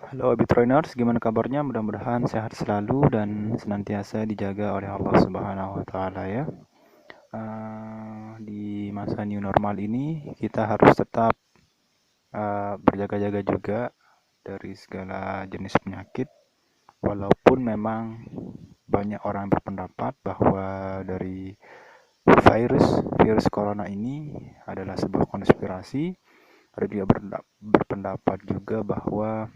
Halo Bitroiners, gimana kabarnya? Mudah-mudahan sehat selalu dan senantiasa dijaga oleh Allah Subhanahu wa Ta'ala ya. Di masa new normal ini, kita harus tetap berjaga-jaga juga dari segala jenis penyakit. Walaupun memang banyak orang yang berpendapat bahwa dari virus corona ini adalah sebuah konspirasi. Ada juga berpendapat juga bahwa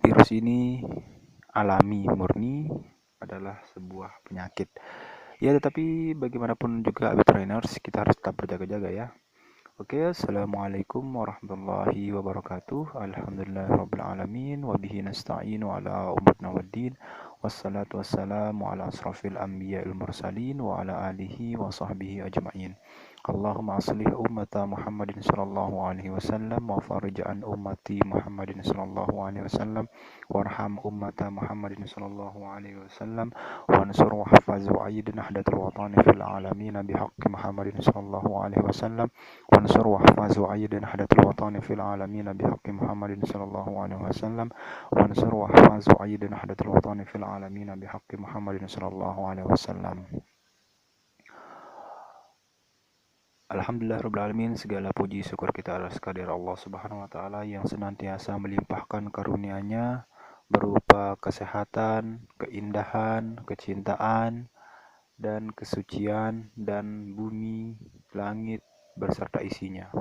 virus ini alami murni, adalah sebuah penyakit. Ya, tetapi bagaimanapun juga Trainers, kita harus tetap berjaga-jaga ya. Oke, assalamualaikum warahmatullahi wabarakatuh. Alhamdulillahirabbil alamin wa bihi nasta'inu ala umurina waddin. Wassalatu wassalamu ala asrafil anbiya'il mursalin wa ala alihi wa sahbihi ajma'in. Allahumma aslih ummata Muhammadin sallallahu alaihi wasallam wa farij an ummati Muhammadin sallallahu alaihi wasallam warham ummata Muhammadin sallallahu alaihi wasallam wansur wa hafaz wa ayyid nahdatul watani fil alamin bihaqqi Muhammadin sallallahu alaihi wasallam wansur wa hafaz wa ayyid nahdatul watani fil alamin bihaqqi Muhammadin sallallahu alaihi wasallam wansur wa hafaz wa ayyid nahdatul watani fil alamin bihaqqi Muhammadin sallallahu alaihi wasallam. Alhamdulillahirrabbilalamin, segala puji syukur kita atas kehadirat Allah Subhanahu wa Ta'ala yang senantiasa melimpahkan karunia-Nya berupa kesehatan, keindahan, kecintaan, dan kesucian, dan bumi, langit, beserta isinya.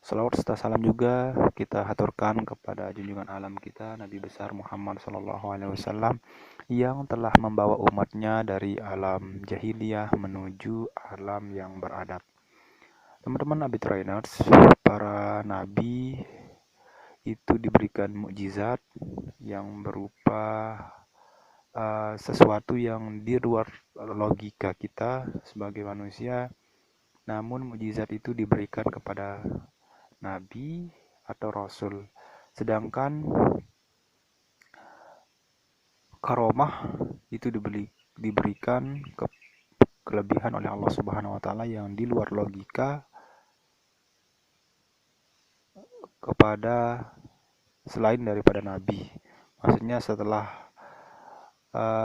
Salawat serta salam juga kita haturkan kepada junjungan alam kita Nabi besar Muhammad SAW yang telah membawa umatnya dari alam jahiliyah menuju alam yang beradab. Teman-teman Abi Trainers, para nabi itu diberikan mukjizat yang berupa sesuatu yang di luar logika kita sebagai manusia, namun mukjizat itu diberikan kepada nabi atau rasul. Sedangkan karomah itu diberikan kelebihan oleh Allah Subhanahu wa Ta'ala yang di luar logika kepada selain daripada nabi. Maksudnya setelah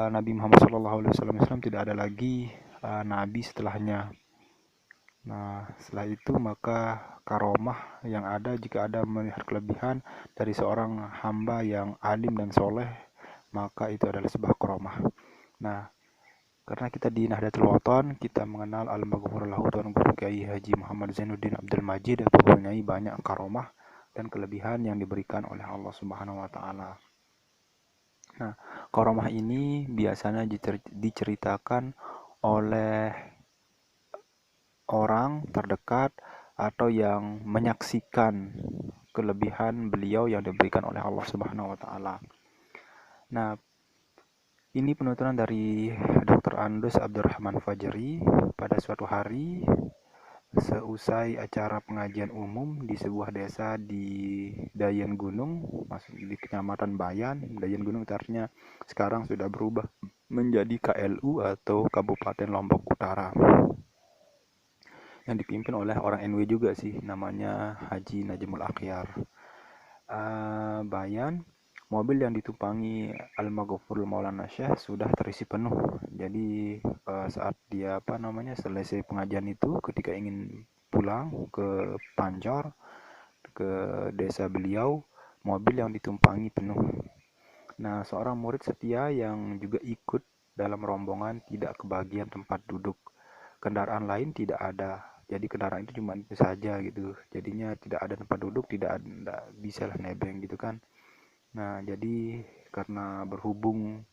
Nabi Muhammad SAW tidak ada lagi nabi setelahnya. Nah, setelah itu maka karomah yang ada, jika ada melihat kelebihan dari seorang hamba yang alim dan soleh, maka itu adalah sebuah karomah. Nah, karena kita di Nahdlatul Wathon, kita mengenal Al-Maghfur lahu Tuan Guru Kiai Haji Muhammad Zainuddin Abdul Majid yang mempunyai banyak karomah dan kelebihan yang diberikan oleh Allah Subhanahu wa Ta'ala. Nah, karomah ini biasanya diceritakan oleh orang terdekat atau yang menyaksikan kelebihan beliau yang diberikan oleh Allah Subhanahu wa Ta'ala. Nah, ini penuturan dari Dr. Andus Abdurrahman Fajri pada suatu hari seusai acara pengajian umum di sebuah desa di Dayan Gunung, masuk di Kecamatan Bayan. Dayan Gunung artinya sekarang sudah berubah menjadi KLU atau Kabupaten Lombok Utara, yang dipimpin oleh orang NW juga sih, namanya Haji Najmul Akhyar. Bayan, mobil yang ditumpangi Al-Maghfurul Maulana Syekh sudah terisi penuh. Jadi saat dia selesai pengajian itu, ketika ingin pulang ke Pancor, ke desa beliau, mobil yang ditumpangi penuh. Nah, seorang murid setia yang juga ikut dalam rombongan tidak kebagian tempat duduk. Kendaraan lain tidak ada. Jadi kendaraan itu cuma itu saja gitu. Jadinya tidak ada tempat duduk, tidak bisa lah nebeng gitu kan. Nah, jadi karena berhubung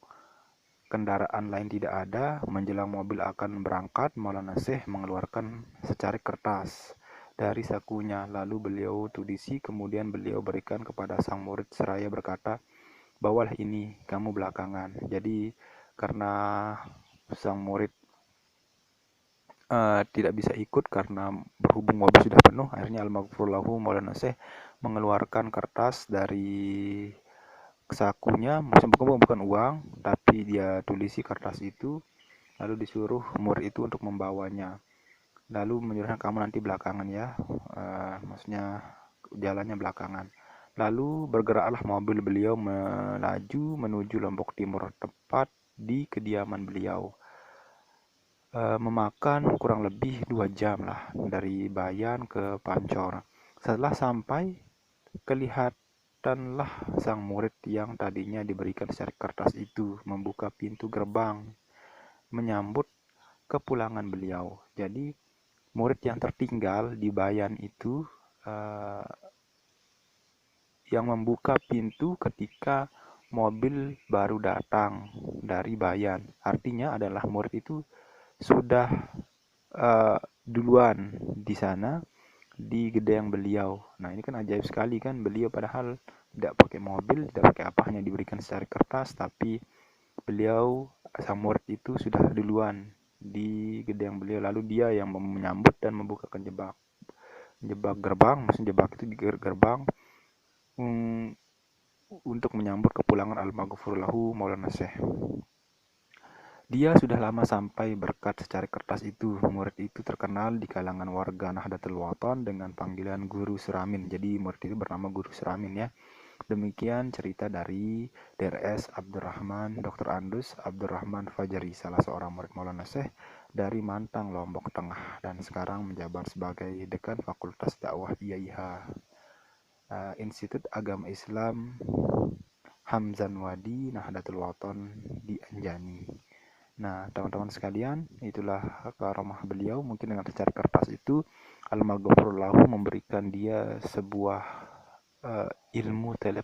kendaraan lain tidak ada, menjelang mobil akan berangkat, Maulana Syekh mengeluarkan secari kertas dari sakunya. Lalu beliau tudisi, kemudian beliau berikan kepada sang murid seraya berkata, "Bawalah ini, kamu belakangan." Jadi karena sang murid tidak bisa ikut karena berhubung mobil sudah penuh, akhirnya Al-Maghfur lahu Maulana Syekh mengeluarkan kertas dari sakunya, bukan uang, tapi dia tulisi kertas itu, lalu disuruh murid itu untuk membawanya. Lalu menyuruhkan, kamu nanti belakangan ya, maksudnya jalannya belakangan. Lalu bergeraklah mobil beliau melaju menuju Lombok Timur, tepat di kediaman beliau. Memakan kurang lebih 2 jam lah dari Bayan ke Pancor. Setelah sampai, kelihatanlah sang murid yang tadinya diberikan secara kertas itu membuka pintu gerbang menyambut kepulangan beliau. Jadi murid yang tertinggal di Bayan itu uh, yang membuka pintu ketika mobil baru datang dari Bayan. Artinya adalah murid itu sudah duluan di sana di gedung beliau. Nah, ini kan ajaib sekali kan, beliau padahal tidak pakai mobil, tidak pakai apa, hanya diberikan secara kertas, tapi beliau sang murid itu sudah duluan di gedung beliau, lalu dia yang menyambut dan membukakan jebak gerbang, maksudnya jebak itu di gerbang untuk menyambut kepulangan Al-Maghfur lahu Maulana Syekh. Dia sudah lama sampai berkat secari kertas itu. Murid itu terkenal di kalangan warga Nahdlatul Wathon dengan panggilan Guru Suramin. Jadi murid itu bernama Guru Suramin ya. Demikian cerita dari DRS Abdurrahman, Dr. Andus Abdurrahman Fajri, salah seorang murid Maulana Syekh dari Mantang, Lombok Tengah, dan sekarang menjabat sebagai Dekan Fakultas Dakwah IAIH, Institut Agama Islam Hamzan Wadi, Nahdlatul Wathon di Anjani. Nah, teman-teman sekalian, itulah karamah beliau. Mungkin dengan secari kertas itu, Al-Maghfur lahu memberikan dia sebuah ilmu telepon